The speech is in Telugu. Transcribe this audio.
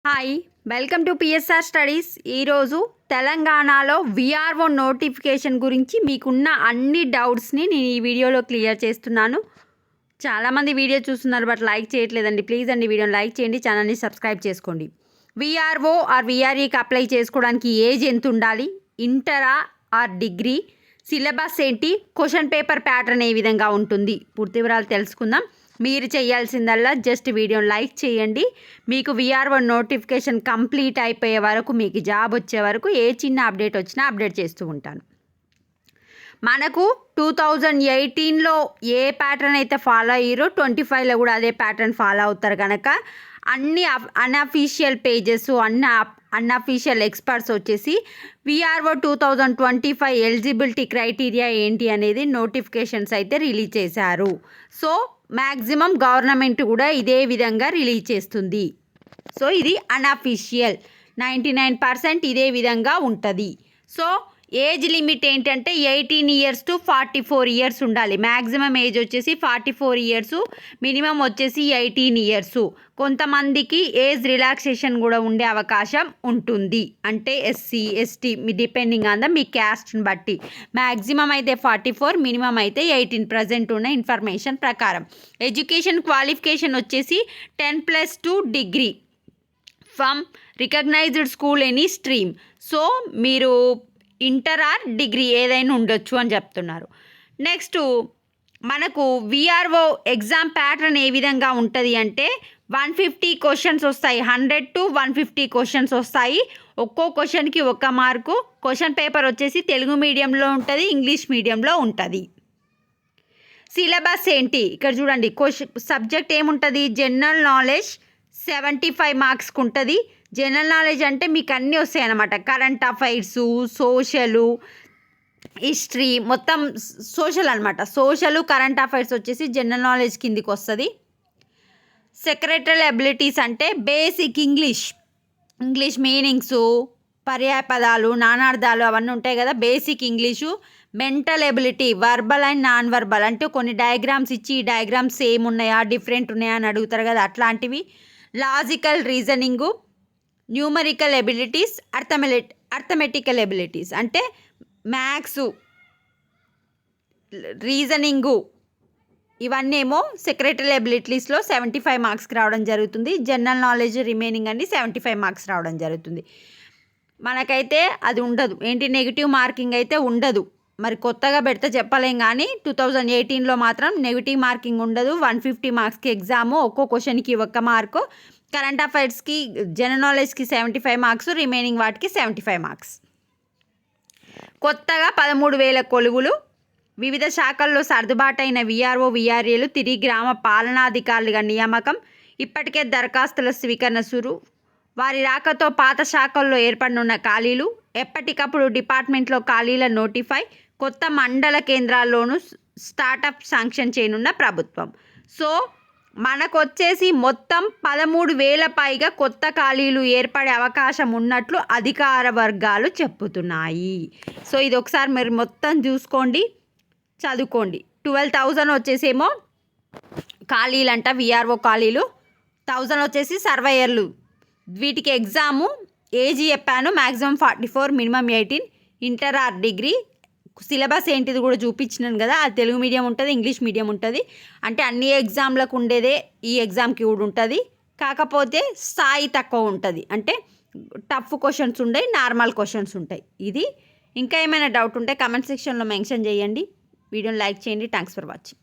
Hi, welcome to PSR studies. ఈరోజు తెలంగాణలో విఆర్ఓ నోటిఫికేషన్ గురించి మీకున్న అన్ని డౌట్స్ని నేను ఈ వీడియోలో క్లియర్ చేస్తున్నాను. చాలామంది వీడియో చూస్తున్నారు బట్ లైక్ చేయట్లేదండి. ప్లీజ్ అండి వీడియోని లైక్ చేయండి, ఛానల్ని సబ్స్క్రైబ్ చేసుకోండి. విఆర్ఓ ఆర్ విఆర్ఈకి అప్లై చేసుకోవడానికి ఏజ్ ఎంత ఉండాలి, ఇంటరా ఆర్ డిగ్రీ, సిలబస్ ఏంటి, క్వశ్చన్ పేపర్ ప్యాటర్న్ ఏ విధంగా ఉంటుంది, పూర్తి వివరాలు తెలుసుకుందాం. మీరు చేయాల్సిందల్లా జస్ట్ వీడియోని లైక్ చేయండి. మీకు విఆర్ఓ నోటిఫికేషన్ కంప్లీట్ అయిపోయే వరకు, మీకు జాబ్ వచ్చే వరకు ఏ చిన్న అప్డేట్ వచ్చినా అప్డేట్ చేస్తూ ఉంటాను. మనకు 2018లో ఏ ప్యాటర్న్ అయితే ఫాలో అయ్యారో 25లో కూడా అదే ప్యాటర్న్ ఫాలో అవుతారు కనుక అన్ని అన్అఫీషియల్ పేజెస్, అన్అఫీషియల్ ఎక్స్పర్ట్స్ వచ్చేసి విఆర్ఓ 2025 ఎలిజిబిలిటీ క్రైటీరియా ఏంటి అనేది నోటిఫికేషన్స్ అయితే రిలీజ్ చేశారు. సో మ్యాక్సిమం గవర్నమెంట్ కూడా ఇదే విధంగా రిలీజ్ చేస్తుంది. సో ఇది అన్అఫీషియల్, 99% ఇదే విధంగా ఉంటుంది. సో ఏజ్ లిమిట్ ఏంటంటే 18 ఇయర్స్ టు 44 ఇయర్స్ ఉండాలి. మ్యాక్సిమం ఏజ్ వచ్చేసి 44 ఇయర్స్, మినిమం వచ్చేసి 18 ఇయర్స్. కొంతమందికి ఏజ్ రిలాక్సేషన్ కూడా ఉండే అవకాశం ఉంటుంది, అంటే SC ST depending on me క్యాస్ట్ని బట్టి. మ్యాక్సిమం అయితే 44, మినిమం అయితే 18 ప్రజెంట్ ఉన్న ఇన్ఫర్మేషన్ ప్రకారం. ఎడ్యుకేషన్ క్వాలిఫికేషన్ వచ్చేసి 10+2 degree from recognized school any stream. So మీరు ఇంటర్ ఆర్ డిగ్రీ ఏదైనా ఉండొచ్చు అని చెప్తున్నారు. నెక్స్ట్ మనకు విఆర్ఓ ఎగ్జామ్ ప్యాటర్న్ ఏ విధంగా ఉంటుంది అంటే 150 క్వశ్చన్స్ వస్తాయి. 100 to 150 క్వశ్చన్స్ వస్తాయి. ఒక్కో క్వశ్చన్కి 1 మార్కు. క్వశ్చన్ పేపర్ వచ్చేసి తెలుగు మీడియంలో ఉంటుంది, ఇంగ్లీష్ మీడియంలో ఉంటుంది. సిలబస్ ఏంటి ఇక్కడ చూడండి. సబ్జెక్ట్ ఏముంటుంది, జనరల్ నాలెడ్జ్ 75 మార్క్స్కి ఉంటుంది. జనరల్ నాలెడ్జ్ అంటే మీకు అన్నీ వస్తాయి అన్నమాట. కరెంట్ అఫైర్స్, సోషలు, హిస్టరీ, మొత్తం సోషల్ అనమాట. సోషల్, కరెంట్ అఫైర్స్ వచ్చేసి జనరల్ నాలెడ్జ్ కిందికి వస్తుంది. సెక్రటరీ అబిలిటీస్ అంటే బేసిక్ ఇంగ్లీష్ మీనింగ్స్, పర్యాయ పదాలు, నానార్థాలు అవన్నీ ఉంటాయి కదా, basic English. Mental ability, verbal and non verbal, అంటే కొన్ని డయాగ్రామ్స్ ఇచ్చి ఈ డయాగ్రామ్స్ సేమ్ ఉన్నాయా డిఫరెంట్ ఉన్నాయా అని అడుగుతారు కదా, అట్లాంటివి. Logical reasoning, numerical abilities, arithmetical abilities అంటే మ్యాథ్స్, రీజనింగు, ఇవన్నీ ఏమో సెక్రటరీ ఎబిలిటీస్లో 75 మార్క్స్కి రావడం జరుగుతుంది. జనరల్ నాలెడ్జ్ రిమైనింగ్ అన్ని 75 మార్క్స్ రావడం జరుగుతుంది. మనకైతే అది ఉండదు, ఏంటి నెగిటివ్ మార్కింగ్ అయితే ఉండదు. మరి కొత్తగా పెడితే చెప్పలేం కానీ 2018లో మాత్రం నెగిటివ్ మార్కింగ్ ఉండదు. 150 మార్క్స్కి ఎగ్జాము, ఒక్కో క్వశ్చన్కి 1 మార్కు. కరెంట్ అఫైర్స్కి, జనరల్ నాలెడ్జ్కి 75 మార్క్స్, రిమైనింగ్ వాటికి 75 మార్క్స్. కొత్తగా 13,000 కొలువులు. వివిధ శాఖల్లో సర్దుబాటైన విఆర్ఓ విఆర్ఏలు తిరిగి గ్రామ పాలనాధికారులుగా నియామకం. ఇప్పటికే దరఖాస్తుల స్వీకరణ సురు. వారి రాకతో పాత శాఖల్లో ఏర్పడనున్న ఖాళీలు. ఎప్పటికప్పుడు డిపార్ట్మెంట్లో ఖాళీల నోటిఫై. కొత్త మండల కేంద్రాల్లోనూ స్టార్టప్ శాంక్షన్ చేయనున్న ప్రభుత్వం. సో మనకు వచ్చేసి మొత్తం 13,000 పైగా కొత్త ఖాళీలు ఏర్పడే అవకాశం ఉన్నట్లు అధికార వర్గాలు చెప్పుతున్నాయి. సో ఇది ఒకసారి మీరు మొత్తం చూసుకోండి, చదువుకోండి. 12,000 వచ్చేసేమో ఖాళీలు అంట, విఆర్ఓ ఖాళీలు. 1,000 వచ్చేసి సర్వేయర్లు. వీటికి ఎగ్జాము ఏజ్ చెప్పాను, maximum 44, minimum 18, inter or degree. Syllabus ఏంటిది కూడా చూపించినాను కదా, అది తెలుగు మీడియం ఉంటుంది, ఇంగ్లీష్ మీడియం ఉంటుంది. అంటే అన్ని ఎగ్జామ్లకు ఉండేదే ఈ ఎగ్జామ్కి కూడా ఉంటుంది, కాకపోతే స్థాయి తక్కువ ఉంటుంది. అంటే టఫ్ క్వశ్చన్స్ ఉంటాయి, నార్మల్ క్వశ్చన్స్ ఉంటాయి. ఇది ఇంకా ఏమైనా డౌట్ ఉంటే కామెంట్ సెక్షన్లో మెన్షన్ చేయండి. వీడియోని లైక్ చేయండి. Thanks for watching.